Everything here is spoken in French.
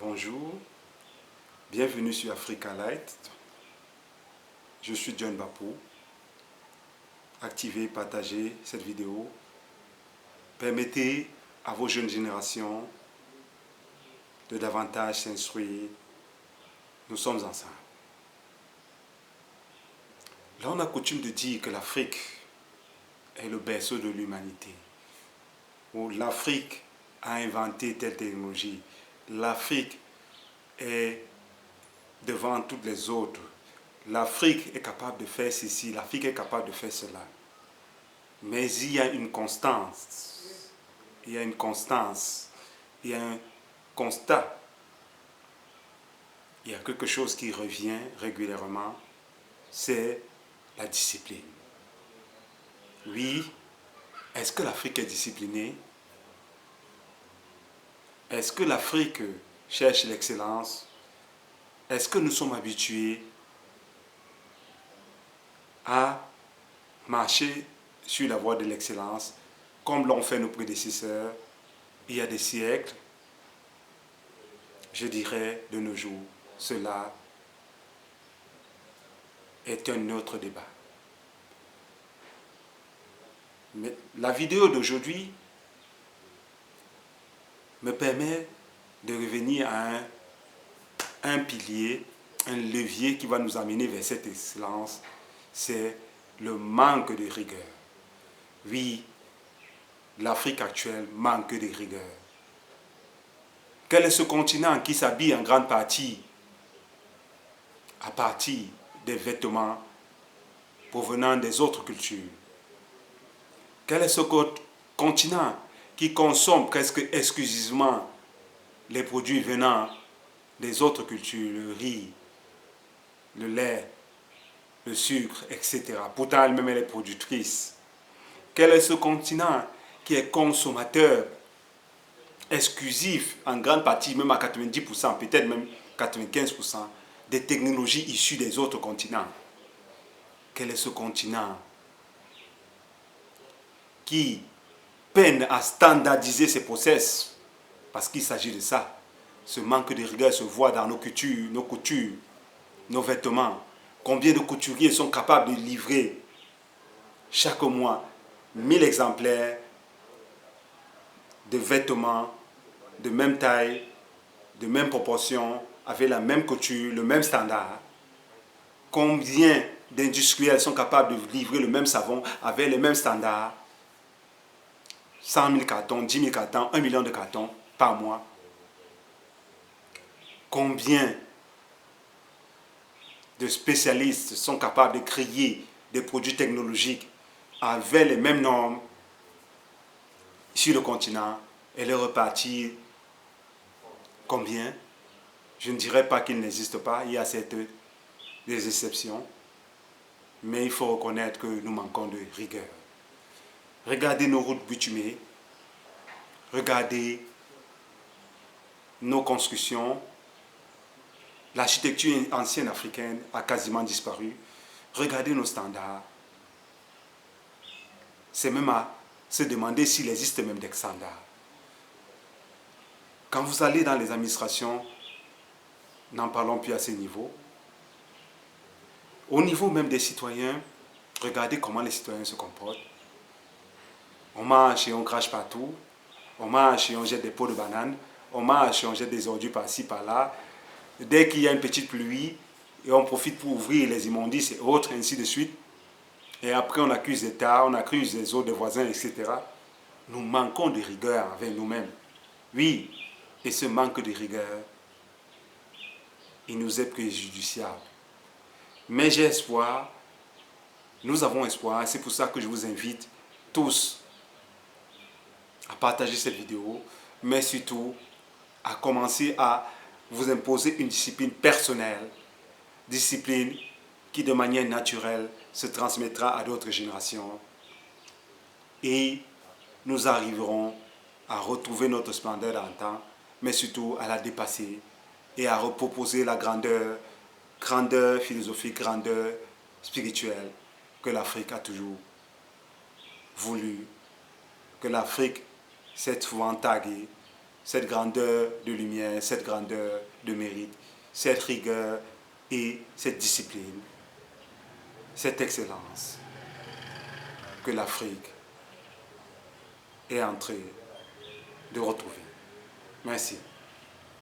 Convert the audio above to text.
Bonjour, bienvenue sur Africa Light. Je suis John Bapou. Activez, partagez cette vidéo. Permettez à vos jeunes générations de davantage s'instruire. Nous sommes ensemble. Là, on a coutume de dire que l'Afrique est le berceau de l'humanité. Où l'Afrique a inventé telle technologie. L'Afrique est devant toutes les autres. L'Afrique est capable de faire ceci, l'Afrique est capable de faire cela. Mais il y a une constance, il y a une constance, il y a un constat. Il y a quelque chose qui revient régulièrement, c'est la discipline. Oui, est-ce que l'Afrique est disciplinée? Est-ce que l'Afrique cherche l'excellence? Est-ce que nous sommes habitués à marcher sur la voie de l'excellence comme l'ont fait nos prédécesseurs il y a des siècles? Je dirais de nos jours, cela est un autre débat. Mais la vidéo d'aujourd'hui me permet de revenir à un pilier, un levier qui va nous amener vers cette excellence, c'est le manque de rigueur. Oui, l'Afrique actuelle manque de rigueur. Quel est ce continent qui s'habille en grande partie à partir des vêtements provenant des autres cultures? Quel est ce continent qui consomme presque exclusivement les produits venant des autres cultures, le riz, le lait, le sucre, etc. Pourtant, elle-même, elle est productrice. Quel est ce continent qui est consommateur exclusif, en grande partie, même à 90%, peut-être même 95%, des technologies issues des autres continents? Quel est ce continent qui peine à standardiser ses process? Parce qu'il s'agit de ça. Ce manque de rigueur se voit dans nos couture, nos vêtements. Combien de couturiers sont capables de livrer chaque mois 1000 exemplaires de vêtements de même taille, de même proportion, avec la même couture, le même standard? Combien d'industriels sont capables de livrer le même savon avec les mêmes standards? 100 000 cartons, 10 000 cartons, 1 million de cartons par mois. Combien de spécialistes sont capables de créer des produits technologiques avec les mêmes normes sur le continent et les repartir? Combien? Je ne dirais pas qu'il n'existe pas, il y a des exceptions, mais il faut reconnaître que nous manquons de rigueur. Regardez nos routes bitumées, regardez nos constructions. L'architecture ancienne africaine a quasiment disparu. Regardez nos standards. C'est même à se demander s'il existe même des standards. Quand vous allez dans les administrations, n'en parlons plus à ce niveau. Au niveau même des citoyens, regardez comment les citoyens se comportent. On marche et on crache partout. On marche et on jette des pots de bananes. On marche et on jette des ordures par-ci, par-là. Dès qu'il y a une petite pluie, et on profite pour ouvrir les immondices et autres, ainsi de suite. Et après, on accuse l'État, on accuse les autres, des voisins, etc. Nous manquons de rigueur avec nous-mêmes. Oui, et ce manque de rigueur, il nous est préjudiciable. Mais j'ai espoir, nous avons espoir, c'est pour ça que je vous invite tous à partager cette vidéo, mais surtout à commencer à vous imposer une discipline personnelle, discipline qui de manière naturelle se transmettra à d'autres générations. Et nous arriverons à retrouver notre splendeur d'antan, mais surtout à la dépasser et à reproposer la grandeur philosophique, grandeur spirituelle que l'Afrique a toujours voulu, que l'Afrique s'est souvent taguée cette grandeur de lumière, cette grandeur de mérite, cette rigueur et cette discipline, cette excellence que l'Afrique est en train de retrouver. Merci.